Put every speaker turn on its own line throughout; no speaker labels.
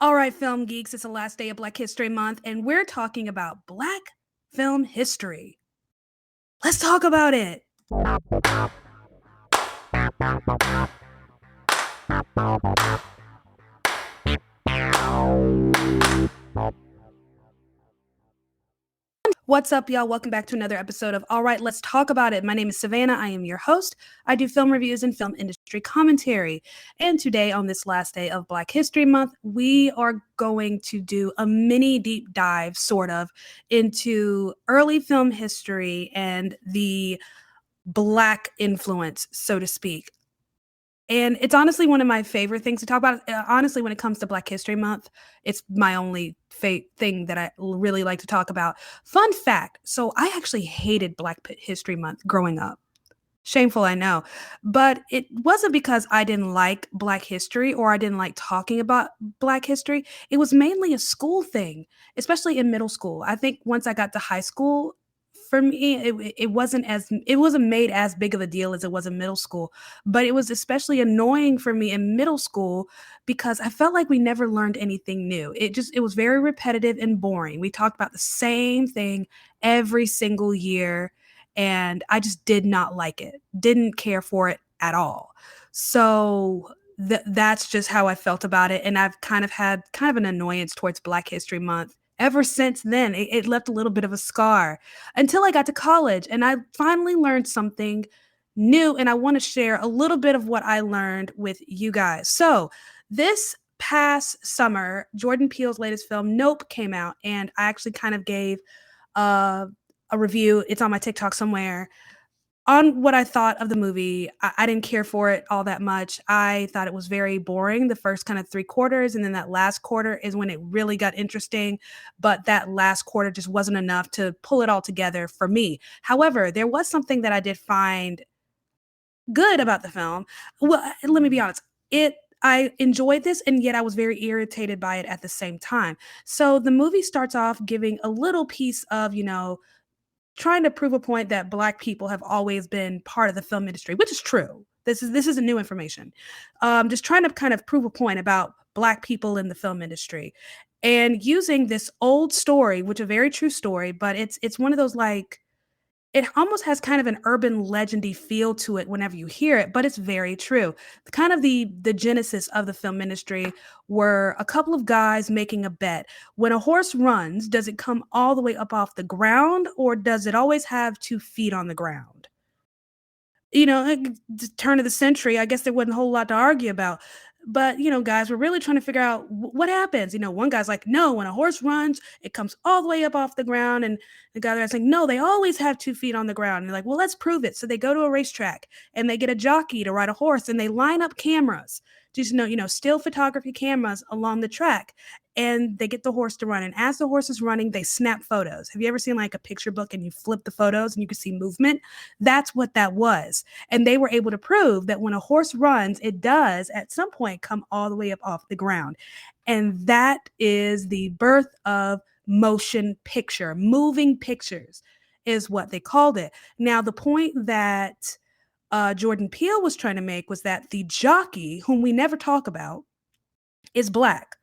All right, film geeks, it's the last day of Black History Month, and we're talking about Black film history. Let's talk about it. What's up, y'all? Welcome back to another episode of All Right, Let's Talk About It. My name is Savannah. I am your host. I do film reviews and film industry commentary. And today, on this last day of Black History Month, we are going to do a mini deep dive, sort of, into early film history and the Black influence, so to speak. And it's honestly one of my favorite things to talk about. Honestly, when it comes to Black History Month, it's my only thing that I really like to talk about. Fun fact, so I actually hated History Month growing up. Shameful, I know. But it wasn't because I didn't like Black history or I didn't like talking about Black history. It was mainly a school thing, especially in middle school. I think once I got to high school, for me, it wasn't made as big of a deal as it was in middle school, but it was especially annoying for me in middle school because I felt like we never learned anything new. It was very repetitive and boring. We talked about the same thing every single year, and I just did not like it. Didn't care for it at all. So that's just how I felt about it, and I've kind of had kind of an annoyance towards Black History Month ever since then. It left a little bit of a scar until I got to college, and I finally learned something new, and I want to share a little bit of what I learned with you guys. So, this past summer, Jordan Peele's latest film Nope came out, and I actually kind of gave uh, a review. It's on my TikTok somewhere on what I thought of the movie. I didn't care for it all that much. I thought it was very boring the first kind of three quarters, and then that last quarter is when it really got interesting. But that last quarter just wasn't enough to pull it all together for me. However, there was something that I did find good about the film. Well, let me be honest. I enjoyed this, and yet I was very irritated by it at the same time. So the movie starts off giving a little piece of, trying to prove a point that Black people have always been part of the film industry, which is true. This is a new information. Just trying to kind of prove a point about Black people in the film industry, and using this old story, which is a very true story, but it's one of those, like, it almost has kind of an urban legendy feel to it whenever you hear it, but it's very true. Kind of the genesis of the film industry were a couple of guys making a bet. When a horse runs, does it come all the way up off the ground, or does it always have 2 feet on the ground? The turn of the century, I guess there wasn't a whole lot to argue about. But, guys, we're really trying to figure out what happens. One guy's like, no, when a horse runs, it comes all the way up off the ground. And the guy there's like, no, they always have 2 feet on the ground. And they're like, well, let's prove it. So they go to a racetrack and they get a jockey to ride a horse, and they line up cameras, just, still photography cameras along the track. And they get the horse to run. And as the horse is running, they snap photos. Have you ever seen like a picture book and you flip the photos and you can see movement? That's what that was. And they were able to prove that when a horse runs, it does at some point come all the way up off the ground. And that is the birth of motion picture. Moving pictures is what they called it. Now, the point that Jordan Peele was trying to make was that the jockey, whom we never talk about, is Black.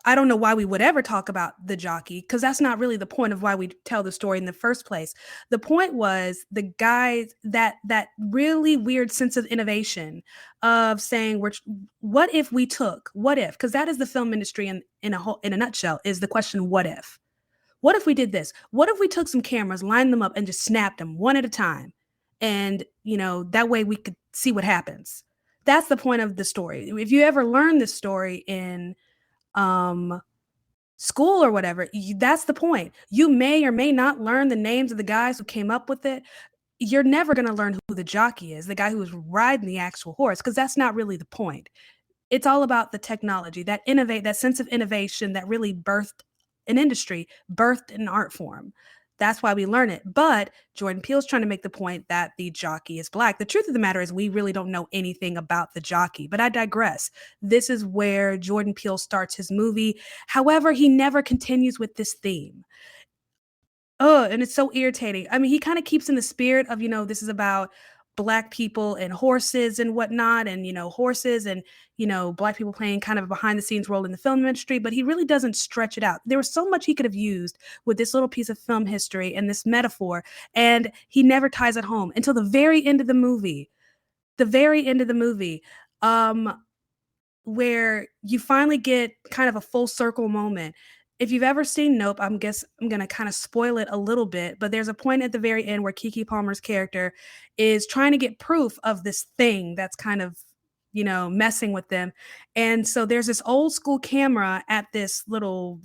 I don't know why we would ever talk about the jockey, because that's not really the point of why we tell the story in the first place. The point was the guys, that really weird sense of innovation of saying, what if, because that is the film industry in a nutshell, is the question, what if? What if we did this? What if we took some cameras, lined them up, and just snapped them one at a time? And, that way we could see what happens. That's the point of the story. If you ever learn this story in um school or whatever, that's the point. You may or may not learn the names of the guys who came up with it. You're never going to learn who the jockey is, the guy who was riding the actual horse, because that's not really the point. It's all about the technology, that sense of innovation that really birthed an industry, birthed an art form. That's why we learn it. But Jordan Peele's trying to make the point that the jockey is Black. The truth of the matter is we really don't know anything about the jockey, but I digress. This is where Jordan Peele starts his movie. However, he never continues with this theme. Oh, and it's so irritating. I mean, he kind of keeps in the spirit of, this is about black people and horses and whatnot, and horses and black people playing kind of a behind the scenes role in the film industry, but he really doesn't stretch it out. There was so much he could have used with this little piece of film history and this metaphor, and he never ties it home until the very end of the movie. The very end of the movie, where you finally get kind of a full circle moment. If you've ever seen Nope, I'm gonna kind of spoil it a little bit, but there's a point at the very end where Keke Palmer's character is trying to get proof of this thing that's kind of, messing with them. And so there's this old school camera at this little,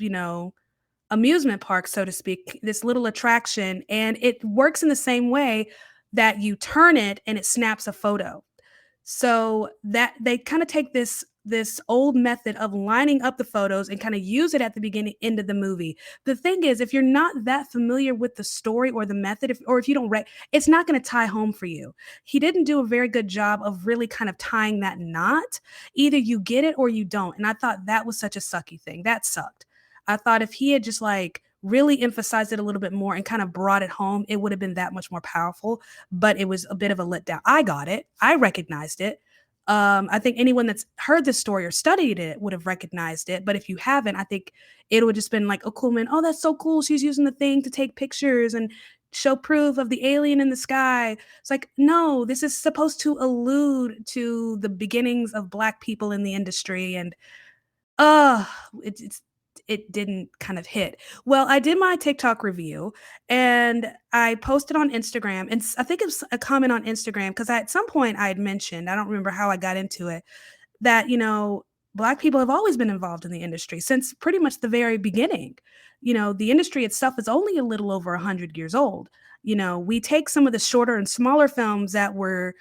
amusement park, so to speak, this little attraction, and it works in the same way that you turn it and it snaps a photo. So that they kind of take this old method of lining up the photos and kind of use it at the beginning end of the movie. The thing is, if you're not that familiar with the story or the method, or if you don't it's not going to tie home for you. He didn't do a very good job of really kind of tying that knot. Either you get it or you don't. And I thought that was such a sucky thing. That sucked. I thought if he had just like really emphasized it a little bit more and kind of brought it home, it would have been that much more powerful. But it was a bit of a letdown. I got it. I recognized it. I think anyone that's heard this story or studied it would have recognized it. But if you haven't, I think it would just been like, oh, cool, man. Oh, that's so cool. She's using the thing to take pictures and show proof of the alien in the sky. It's like, no, this is supposed to allude to the beginnings of Black people in the industry. And uh it didn't kind of hit. Well, I did my TikTok review and I posted on Instagram, and I think it was a comment on Instagram because at some point I had mentioned, I don't remember how I got into it, that Black people have always been involved in the industry since pretty much the very beginning. The industry itself is only a little over 100 years old. We take some of the shorter and smaller films that were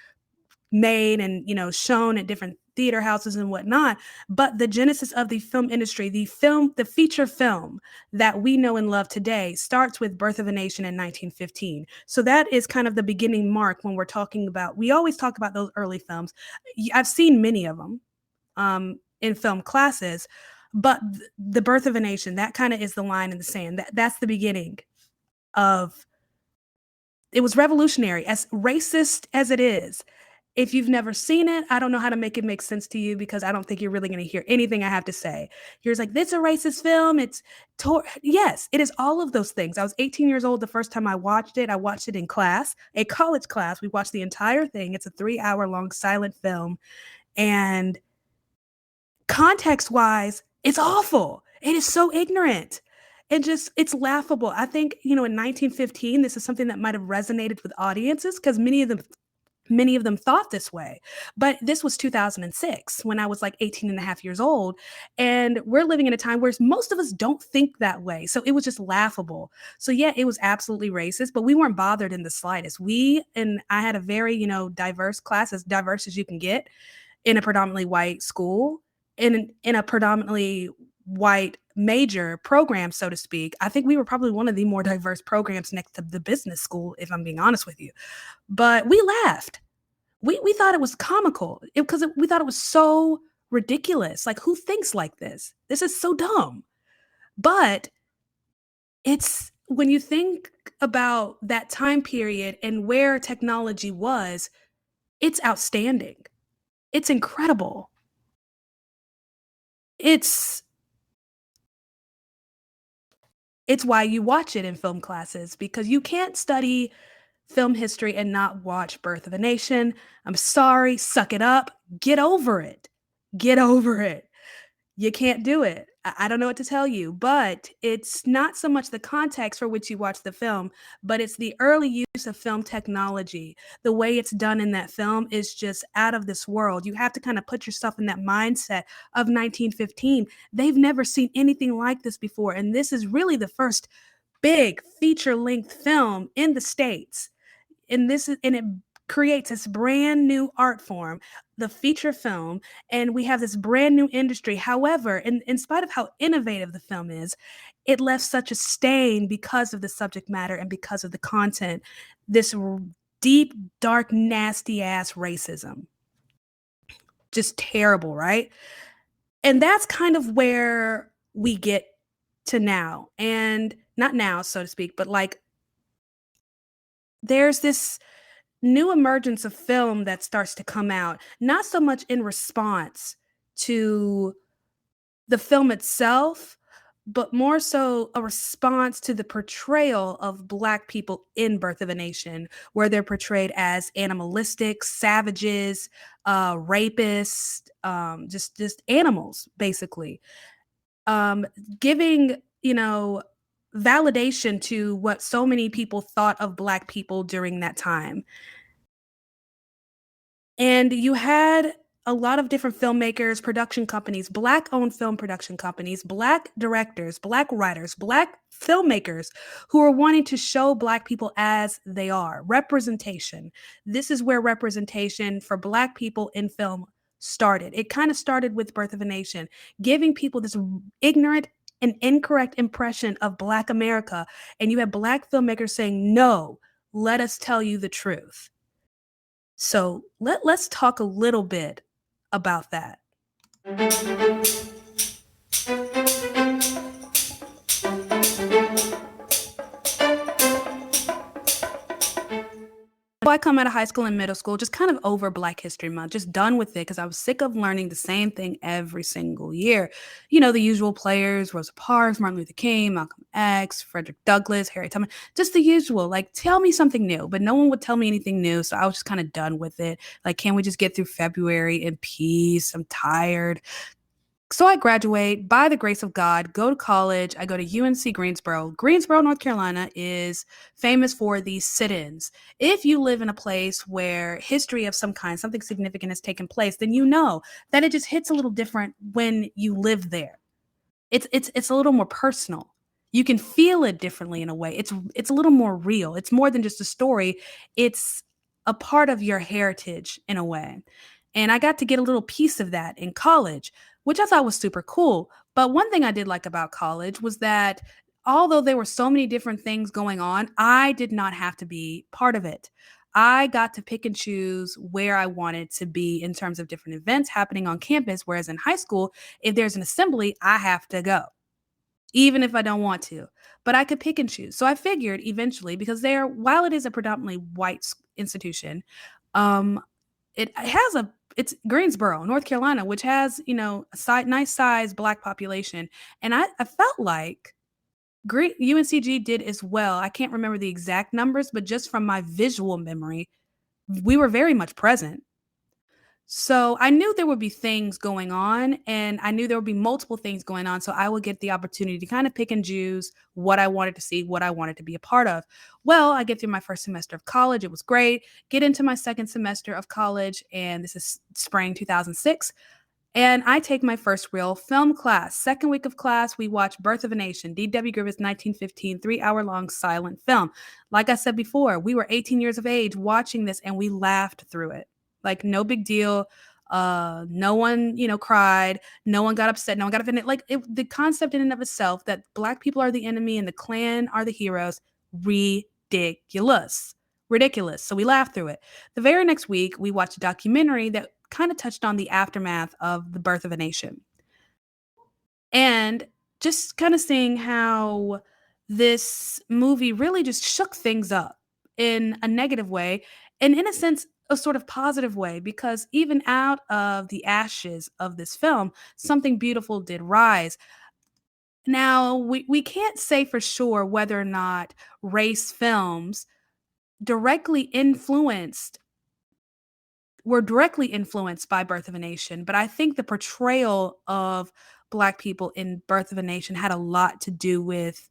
made and shown at different theater houses and whatnot, but the genesis of the film industry, the feature film that we know and love today, starts with Birth of a Nation in 1915. So that is kind of the beginning mark when we're talking about, we always talk about those early films. I've seen many of them in film classes, but the Birth of a Nation, that kind of is the line in the sand. That's the beginning of, it was revolutionary, as racist as it is. If you've never seen it, I don't know how to make it make sense to you because I don't think you're really going to hear anything I have to say. You're just like, this is a racist film. Yes, it is all of those things. I was 18 years old the first time I watched it. I watched it in class, a college class. We watched the entire thing. It's a 3-hour long silent film. And context-wise, it's awful. It is so ignorant. And just, it's laughable. I think, in 1915, this is something that might have resonated with audiences because many of them thought this way. But this was 2006 when I was like 18 and a half years old. And we're living in a time where most of us don't think that way. So it was just laughable. So yeah, it was absolutely racist, but we weren't bothered in the slightest. And I had a very, diverse class, as diverse as you can get in a predominantly white school, in a predominantly white major program, so to speak. I think we were probably one of the more diverse programs next to the business school, if I'm being honest with you. But we laughed. We thought it was comical because we thought it was so ridiculous. Like, who thinks like this? This is so dumb. But it's, when you think about that time period and where technology was, it's outstanding. It's incredible. It's why you watch it in film classes, because you can't study film history and not watch Birth of a Nation. I'm sorry, suck it up, get over it. Get over it. You can't do it. I don't know what to tell you, but it's not so much the context for which you watch the film, but it's the early use of film technology. The way it's done in that film is just out of this world. You have to kind of put yourself in that mindset of 1915. They've never seen anything like this before, and this is really the first big feature-length film in the States. And it creates this brand new art form, the feature film, and we have this brand new industry. However, in spite of how innovative the film is, it left such a stain because of the subject matter and because of the content, this deep, dark, nasty ass racism. Just terrible, right? And that's kind of where we get to now. And not now, so to speak, but like there's this new emergence of film that starts to come out, not so much in response to the film itself, but more so a response to the portrayal of Black people in Birth of a Nation, where they're portrayed as animalistic, savages, rapists, just animals, basically. Um, Giving, validation to what so many people thought of Black people during that time. And you had a lot of different filmmakers, production companies, Black owned film production companies, Black directors, Black writers, Black filmmakers who are wanting to show Black people as they are. Representation. This is where representation for Black people in film started. It kind of started with Birth of a Nation, giving people this ignorant and incorrect impression of Black America. And you have Black filmmakers saying, no, let us tell you the truth. So let's talk a little bit about that. I come out of high school and middle school, just kind of over Black History Month, just done with it because I was sick of learning the same thing every single year. The usual players, Rosa Parks, Martin Luther King, Malcolm X, Frederick Douglass, Harriet Tubman, just the usual. Like, tell me something new, but no one would tell me anything new. So I was just kind of done with it. Like, can we just get through February in peace? I'm tired. So I graduate by the grace of God, go to college. I go to UNC Greensboro. Greensboro, North Carolina is famous for these sit-ins. If you live in a place where history of some kind, something significant has taken place, then you know that it just hits a little different when you live there. It's a little more personal. You can feel it differently in a way. It's a little more real. It's more than just a story. It's a part of your heritage in a way. And I got to get a little piece of that in college, which I thought was super cool. But one thing I did like about college was that although there were so many different things going on, I did not have to be part of it. I got to pick and choose where I wanted to be in terms of different events happening on campus. Whereas in high school, if there's an assembly, I have to go, even if I don't want to. But I could pick and choose. So I figured eventually, because while it is a predominantly white institution, um, it's Greensboro, North Carolina, which has, nice size Black population. And I felt like great UNCG did as well. I can't remember the exact numbers, but just from my visual memory, we were very much present. So I knew there would be things going on, and I knew there would be multiple things going on. So I would get the opportunity to kind of pick and choose what I wanted to see, what I wanted to be a part of. Well, I get through my first semester of college. It was great. Get into my second semester of college, and this is spring 2006. And I take my first real film class. Second week of class, we watch Birth of a Nation, D.W. Griffith's 1915 3-hour-long silent film. Like I said before, we were 18 years of age watching this, and we laughed through it. Like, no big deal. No one, cried. No one got upset. No one got offended. Like, the concept in and of itself that Black people are the enemy and the Klan are the heroes, ridiculous. Ridiculous. So we laughed through it. The very next week, we watched a documentary that kind of touched on the aftermath of the Birth of a Nation. And just kind of seeing how this movie really just shook things up in a negative way, and in a sense, a sort of positive way, because even out of the ashes of this film, something beautiful did rise. Now, we can't say for sure whether or not race films directly influenced were directly influenced by Birth of a Nation, but I think the portrayal of Black people in Birth of a Nation had a lot to do with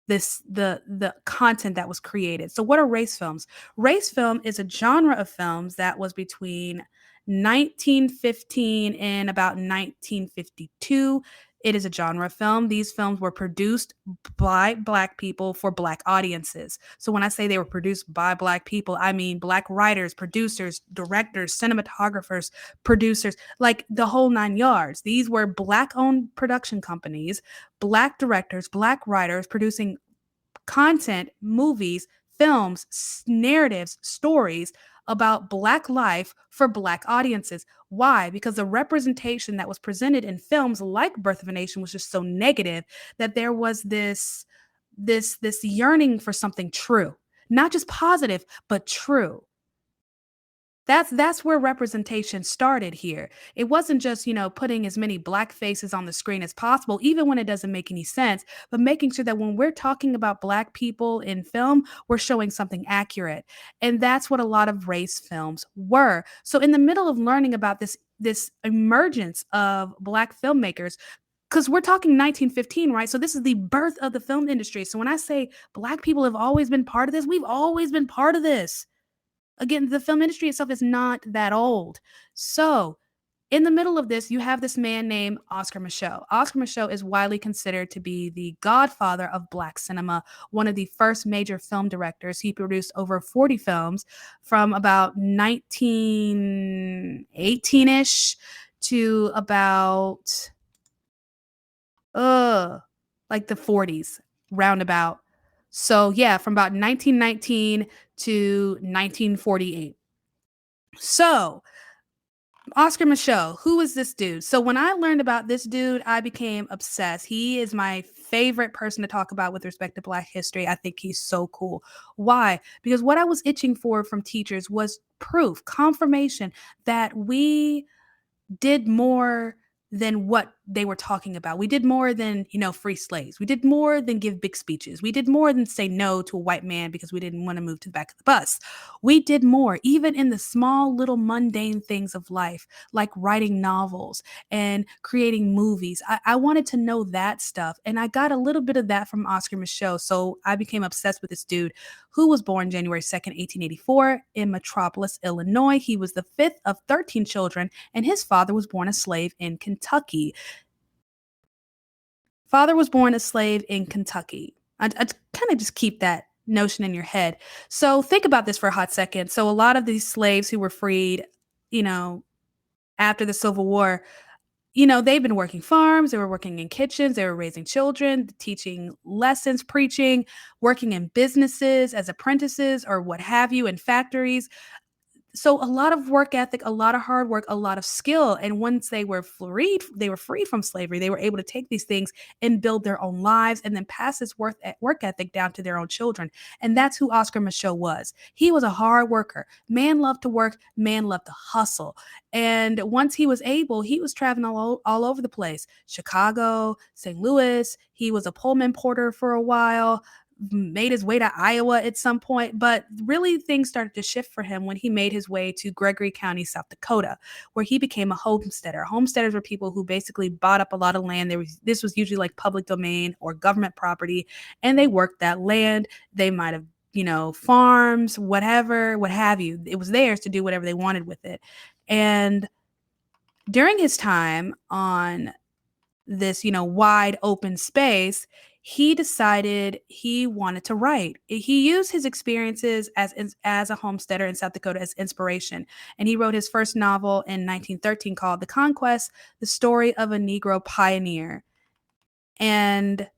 the content that was created. So what are race films? Race film is a genre of films that was between 1915 and about 1952. It is a genre of film. These films were produced by Black people for Black audiences. So when I say they were produced by Black people, I mean Black writers, producers, directors, cinematographers, producers, like the whole nine yards. These were Black owned production companies, Black directors, Black writers producing content, movies, films, narratives, stories about Black life for Black audiences. Why? Because the representation that was presented in films like Birth of a Nation was just so negative that there was this yearning for something true, not just positive, but true. That's where representation started here. It wasn't just, putting as many black faces on the screen as possible, even when it doesn't make any sense, but making sure that when we're talking about black people in film, we're showing something accurate. And that's what a lot of race films were. So in the middle of learning about this emergence of black filmmakers, because we're talking 1915, right? So this is the birth of the film industry. So when I say black people have always been part of this, we've always been part of this. Again, the film industry itself is not that old. So, in the middle of this, you have this man named Oscar Micheaux. Oscar Micheaux is widely considered to be the godfather of Black cinema, one of the first major film directors. He produced over 40 films from about 1918 ish to about uh like the 40s roundabout. So yeah, from about 1919 to 1948. So, Oscar Micheaux, who is this dude? So when I learned about this dude, I became obsessed. He is my favorite person to talk about with respect to Black history. I think he's so cool. Why? Because what I was itching for from teachers was proof, confirmation that we did more than what they were talking about. We did more than, free slaves. We did more than give big speeches. We did more than say no to a white man because we didn't want to move to the back of the bus. We did more, even in the small, little mundane things of life, like writing novels and creating movies. I wanted to know that stuff. And I got a little bit of that from Oscar Micheaux. So I became obsessed with this dude who was born January 2nd, 1884, in Metropolis, Illinois. He was the fifth of 13 children, and his father was born a slave in Kentucky. Father was born a slave in Kentucky. I'd kind of just keep that notion in your head. So think about this for a hot second. So a lot of these slaves who were freed, you know, after the Civil War, they've been working farms, they were working in kitchens, they were raising children, teaching lessons, preaching, working in businesses as apprentices or what have you, in factories. So a lot of work ethic, a lot of hard work, a lot of skill. And once they were freed from slavery, they were able to take these things and build their own lives and then pass this work ethic down to their own children. And that's who Oscar Micheaux was. He was a hard worker. Man loved to work, man loved to hustle. And once he was able, he was traveling all over the place. Chicago, St. Louis. He was a Pullman porter for a while, made his way to Iowa at some point, but really things started to shift for him when he made his way to Gregory County, South Dakota, where he became a homesteader. Homesteaders were people who basically bought up a lot of land. This was usually like public domain or government property, and they worked that land. They might have, farms, whatever, what have you. It was theirs to do whatever they wanted with it. And during his time on this, wide open space, he decided he wanted to write. He used his experiences as a homesteader in South Dakota as inspiration, and he wrote his first novel in 1913 called The Conquest: The Story of a Negro Pioneer. And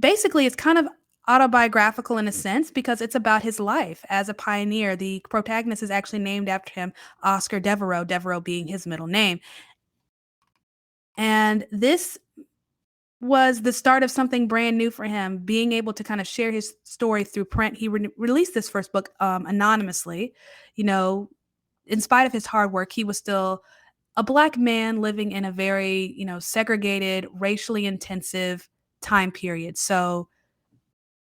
basically, it's kind of autobiographical in a sense because it's about his life as a pioneer. The protagonist is actually named after him, Oscar Devereaux, Devereaux being his middle name. And this was the start of something brand new for him, being able to kind of share his story through print. He released this first book anonymously. In spite of his hard work, he was still a Black man living in a very, segregated, racially intensive time period. So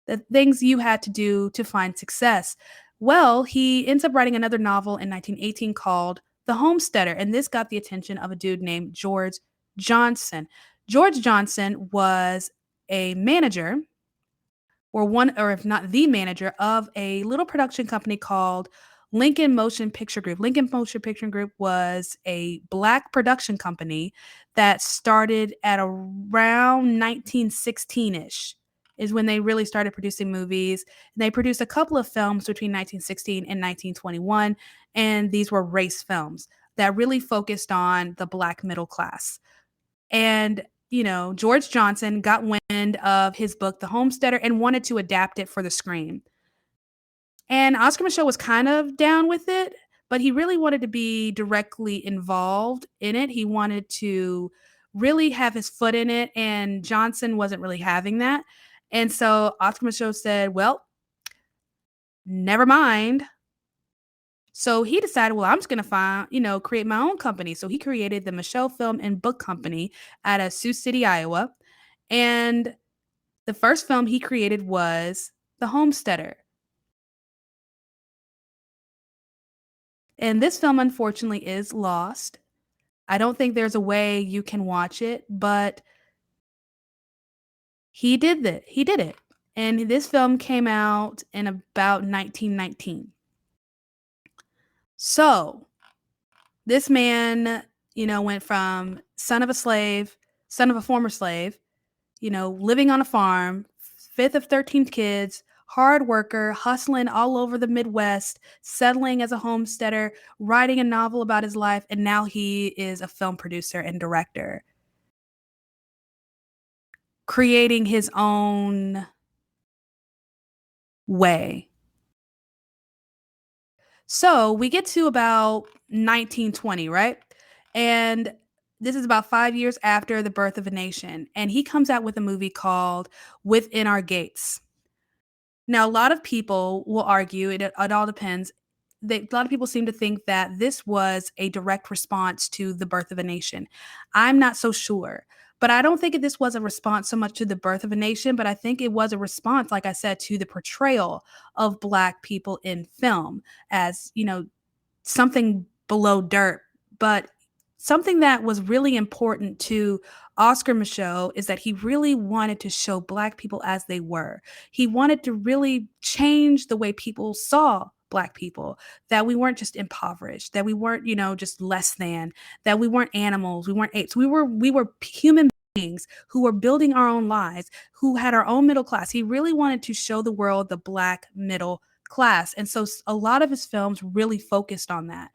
the things you had to do to find success. Well, he ends up writing another novel in 1918 called The Homesteader, and this got the attention of a dude named George Johnson. George Johnson was a manager, or if not the manager, of a little production company called Lincoln Motion Picture Group. Lincoln Motion Picture Group was a Black production company that started at around 1916-ish is when they really started producing movies. And they produced a couple of films between 1916 and 1921, and these were race films that really focused on the Black middle class. And, George Johnson got wind of his book, The Homesteader, and wanted to adapt it for the screen. And Oscar Micheaux was kind of down with it, but he really wanted to be directly involved in it. He wanted to really have his foot in it, and Johnson wasn't really having that. And so Oscar Micheaux said, well, never mind. So he decided, well, I'm just going to create my own company. So he created the Michelle Film and Book Company out of Sioux City, Iowa. And the first film he created was The Homesteader. And this film, unfortunately, is lost. I don't think there's a way you can watch it, but he did that. He did it. And this film came out in about 1919. So this man, went from son of a former slave, living on a farm, fifth of 13 kids, hard worker, hustling all over the Midwest, settling as a homesteader, writing a novel about his life, and now he is a film producer and director, creating his own way. So we get to about 1920, right? And this is about 5 years after the birth of a nation. And he comes out with a movie called Within Our Gates. Now, a lot of people will argue, it all depends. A lot of people seem to think that this was a direct response to the birth of a nation. I'm not so sure. But I don't think this was a response so much to the birth of a nation, but I think it was a response, like I said, to the portrayal of Black people in film as, something below dirt. But something that was really important to Oscar Micheaux is that he really wanted to show Black people as they were. He wanted to really change the way people saw Black people, that we weren't just impoverished, that we weren't, just less than, that we weren't animals, we weren't apes. We were human beings who were building our own lives, who had our own middle class. He really wanted to show the world the Black middle class. And so a lot of his films really focused on that.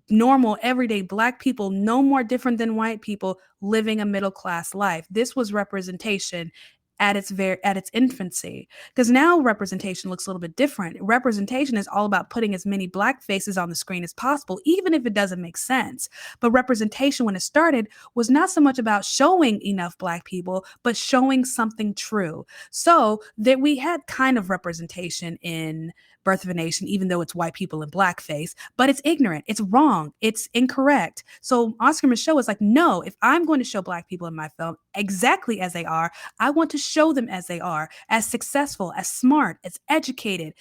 Normal, everyday Black people, no more different than white people living a middle class life. This was representation at its infancy, because now representation looks a little bit different. Representation is all about putting as many Black faces on the screen as possible, even if it doesn't make sense. But representation, when it started, was not so much about showing enough Black people, but showing something true. So that we had kind of representation in Birth of a Nation, even though it's white people in blackface, but it's ignorant, it's wrong, it's incorrect. So Oscar Micheaux is like, no, if I'm going to show Black people in my film exactly as they are, I want to show them as they are, as successful, as smart, as educated,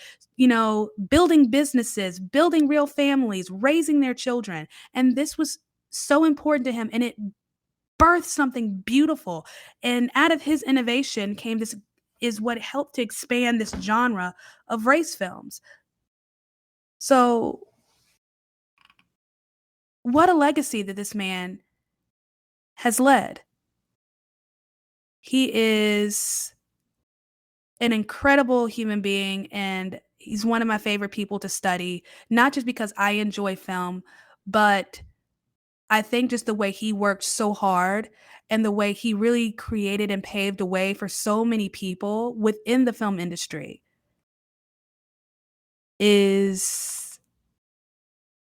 building businesses, building real families, raising their children. And this was so important to him, and it birthed something beautiful. And out of his innovation came this is what helped to expand this genre of race films. So, what a legacy that this man has led. He is an incredible human being, and he's one of my favorite people to study, not just because I enjoy film, but I think just the way he worked so hard and the way he really created and paved a way for so many people within the film industry is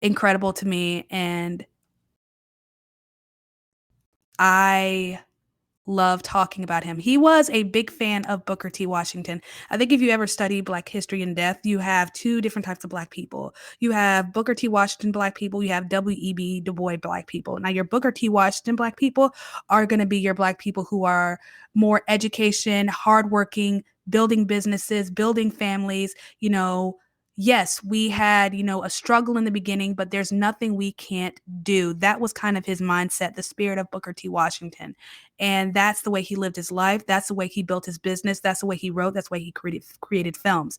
incredible to me. And I love talking about him. He was a big fan of Booker T. Washington. I think if you ever study Black history in depth, you have two different types of Black people. You have Booker T. Washington Black people, you have W.E.B. Du Bois Black people. Now, your Booker T. Washington Black people are going to be your Black people who are more education, hardworking, building businesses, building families, yes, we had, a struggle in the beginning, but there's nothing we can't do. That was kind of his mindset, the spirit of Booker T. Washington. And that's the way he lived his life. That's the way he built his business. That's the way he wrote. That's the way he created films.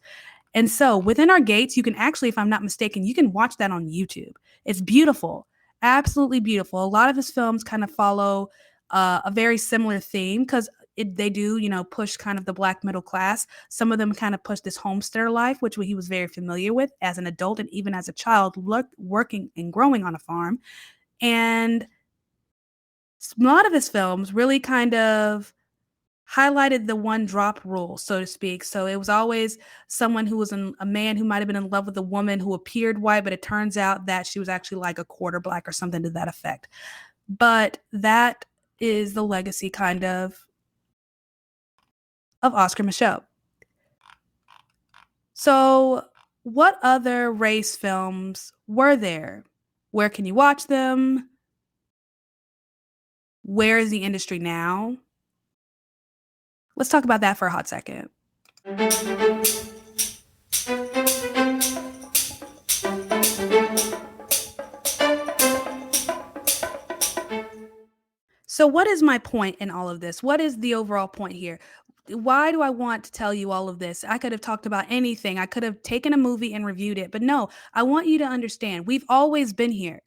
And so Within Our Gates, you can actually, if I'm not mistaken, you can watch that on YouTube. It's beautiful, absolutely beautiful. A lot of his films kind of follow a very similar theme because they do, push kind of the Black middle class. Some of them kind of push this homesteader life, which he was very familiar with as an adult and even as a child, working and growing on a farm. And a lot of his films really kind of highlighted the one drop rule, so to speak. So it was always someone who was a man who might have been in love with a woman who appeared white, but it turns out that she was actually like a quarter Black or something to that effect. But that is the legacy kind of Oscar Micheaux. So What other race films were there? Where can you watch them? Where is the industry now? Let's talk about that for a hot second. So, what is my point in all of this? What is the overall point here? Why do I want to tell you all of this? I could have talked about anything. I could have taken a movie and reviewed it, but no, I want you to understand we've always been here.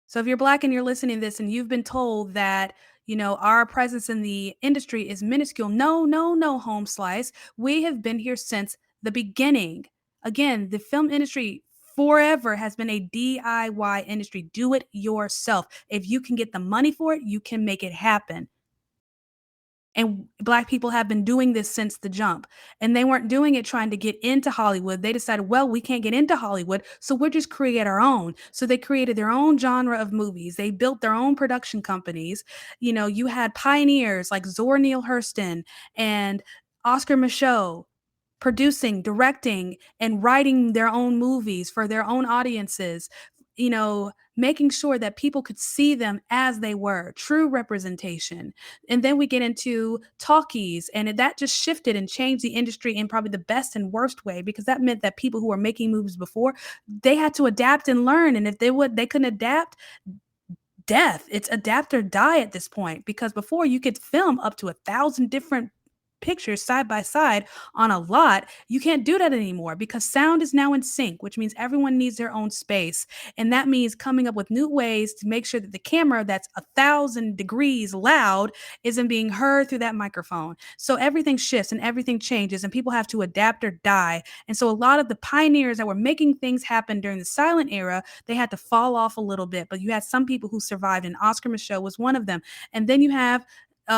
So if you're black and you're listening to this and you've been told that, our presence in the industry is minuscule, no, no, no, home slice. We have been here since the beginning. Again, the film industry forever has been a DIY industry. Do it yourself. If you can get the money for it, you can make it happen. And black people have been doing this since the jump. And they weren't doing it trying to get into Hollywood. They decided, well, we can't get into Hollywood, so we'll just create our own. So they created their own genre of movies. They built their own production companies. You had pioneers like Zora Neale Hurston and Oscar Micheaux producing, directing, and writing their own movies for their own audiences, making sure that people could see them as they were, true representation. And then we get into talkies, and that just shifted and changed the industry in probably the best and worst way, because that meant that people who were making movies before, they had to adapt and learn. And if they couldn't adapt, death. It's adapt or die at this point, because before you could film up to 1,000 different pictures side by side on a lot. You can't do that anymore because sound is now in sync, which means everyone needs their own space. And that means coming up with new ways to make sure that the camera that's 1,000 degrees loud isn't being heard through that microphone. So everything shifts and everything changes, and people have to adapt or die. And so a lot of the pioneers that were making things happen during the silent era, they had to fall off a little bit. But you had some people who survived, and Oscar Micheaux was one of them. And then you have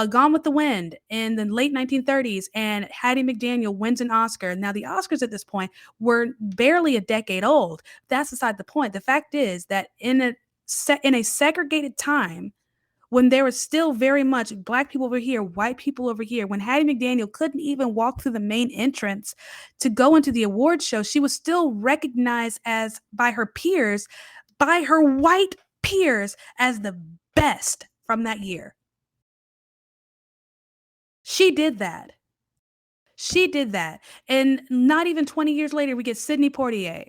Gone with the Wind in the late 1930s, and Hattie McDaniel wins an Oscar. Now, the Oscars at this point were barely a decade old. That's beside the point. The fact is that in a segregated time, when there was still very much black people over here, white people over here, when Hattie McDaniel couldn't even walk through the main entrance to go into the award show, she was still recognized as by her peers, by her white peers, as the best from that year. She did that. She did that. And not even 20 years later, we get Sidney Poitier.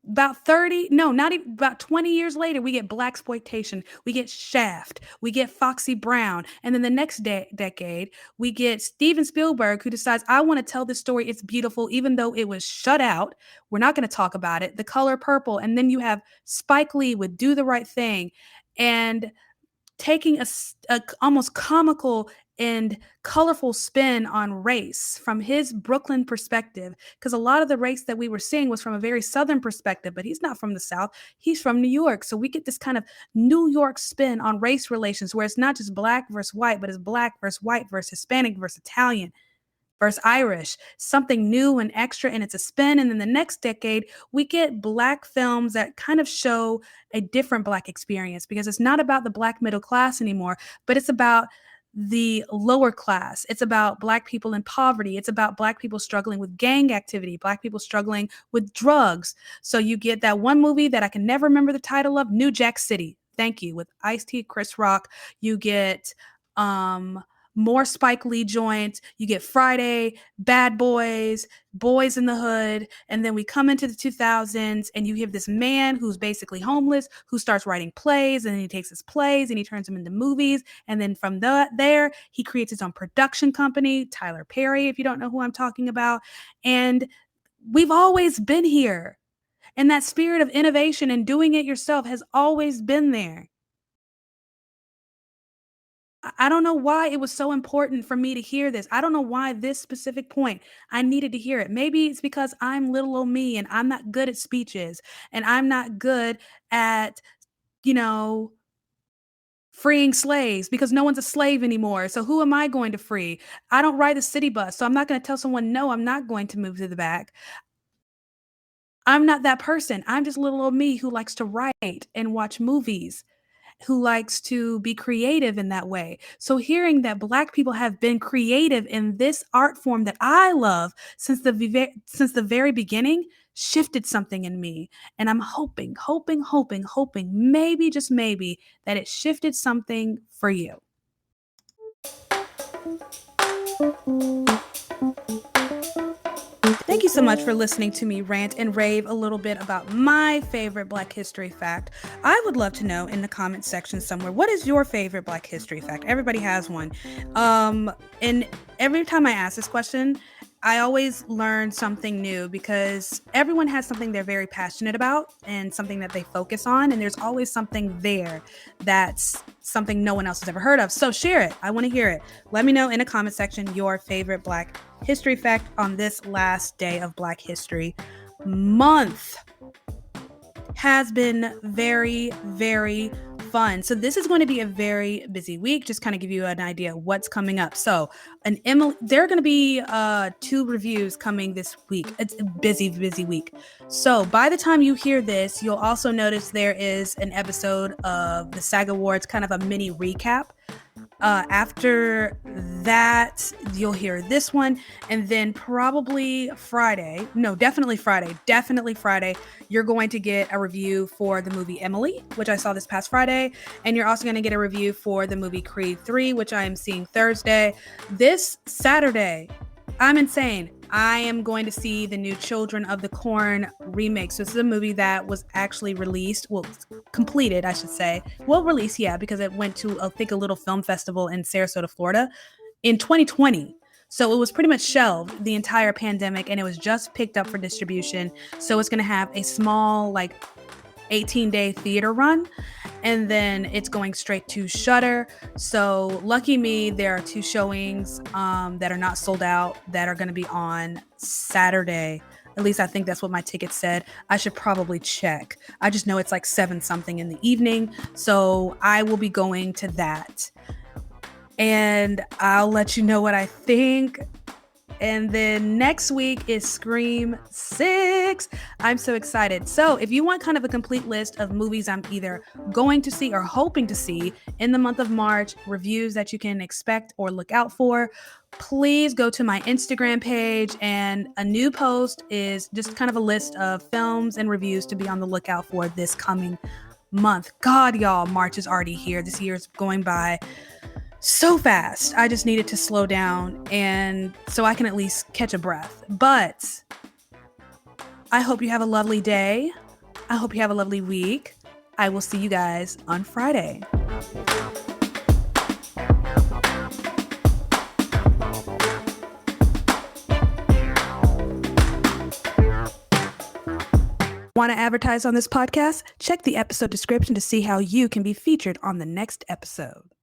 About 30, no, not even about 20 years later, we get Blaxploitation. We get Shaft. We get Foxy Brown. And then the next decade, we get Steven Spielberg, who decides, I want to tell this story. It's beautiful, even though it was shut out. We're not going to talk about it. The Color Purple. And then you have Spike Lee with Do the Right Thing. And taking a almost comical and colorful spin on race from his Brooklyn perspective, because a lot of the race that we were seeing was from a very Southern perspective, but he's not from the South. He's from New York. So we get this kind of New York spin on race relations, where it's not just black versus white, but it's black versus white versus Hispanic versus Italian versus Irish, something new and extra, and it's a spin. And then the next decade, we get black films that kind of show a different black experience, because it's not about the black middle class anymore, but it's about the lower class. It's about black people in poverty. It's about black people struggling with gang activity, black people struggling with drugs. So you get that one movie that I can never remember the title of, New Jack City. Thank you. With Ice-T, Chris Rock. You get more Spike Lee joints. You get Friday, Bad Boys, Boys in the Hood. And then we come into the 2000s, and you have this man who's basically homeless, who starts writing plays, and then he takes his plays and he turns them into movies. And then from there, he creates his own production company, Tyler Perry, if you don't know who I'm talking about. And we've always been here. And that spirit of innovation and doing it yourself has always been there. I don't know why it was so important for me to hear this. I don't know why this specific point I needed to hear it. Maybe it's because I'm little old me and I'm not good at speeches, and I'm not good at, you know, freeing slaves, because no one's a slave anymore. So who am I going to free? I don't ride the city bus, so I'm not going to tell someone, no, I'm not going to move to the back. I'm not that person. I'm just little old me who likes to write and watch movies. who likes to be creative in that way. So hearing that Black people have been creative in this art form that I love since the very beginning shifted something in me. And I'm hoping, maybe, just maybe, that it shifted something for you. Thank you so much for listening to me rant and rave a little bit about my favorite Black history fact. I would love to know in the comments section somewhere, what is your favorite Black history fact? Everybody has one. And every time I ask this question, I always learn something new because everyone has something they're very passionate about and something that they focus on. And there's always something there that's something no one else has ever heard of. So share it. I want to hear it. Let me know in the comment section your favorite Black history fact on this last day of Black History Month. Has been very, very fun. So this is going to be a very busy week. Just kind of give you an idea of what's coming up. So there are going to be 2 reviews coming this week. It's a busy week. So by the time you hear this, you'll also notice there is an episode of the SAG Awards, kind of a mini recap. After that, you'll hear this one, and then definitely Friday, you're going to get a review for the movie Emily, which I saw this past Friday, and you're also going to get a review for the movie Creed 3, which I am seeing Thursday. This Saturday, I'm insane. I am going to see the new Children of the Corn remake. So this is a movie that was actually completed, I should say. Well, released, yeah, because it went to, I think, a little film festival in Sarasota, Florida in 2020. So it was pretty much shelved the entire pandemic, and it was just picked up for distribution. So it's going to have a small, 18-day theater run, and then it's going straight to Shudder. So lucky me, there are 2 showings that are not sold out that are going to be on Saturday. At least I think that's what my ticket said. I should probably check. I just know it's 7 something in the evening. So I will be going to that. And I'll let you know what I think. And then next week is Scream 6. I'm so excited. So if you want kind of a complete list of movies I'm either going to see or hoping to see in the month of March, reviews that you can expect or look out for, please go to my Instagram page. And a new post is just kind of a list of films and reviews to be on the lookout for this coming month. God, y'all, March is already here. This year is going by so fast. I just needed to slow down and so I can at least catch a breath. But I hope you have a lovely day. I hope you have a lovely week. I will see you guys on Friday. Want to advertise on this podcast? Check the episode description to see how you can be featured on the next episode.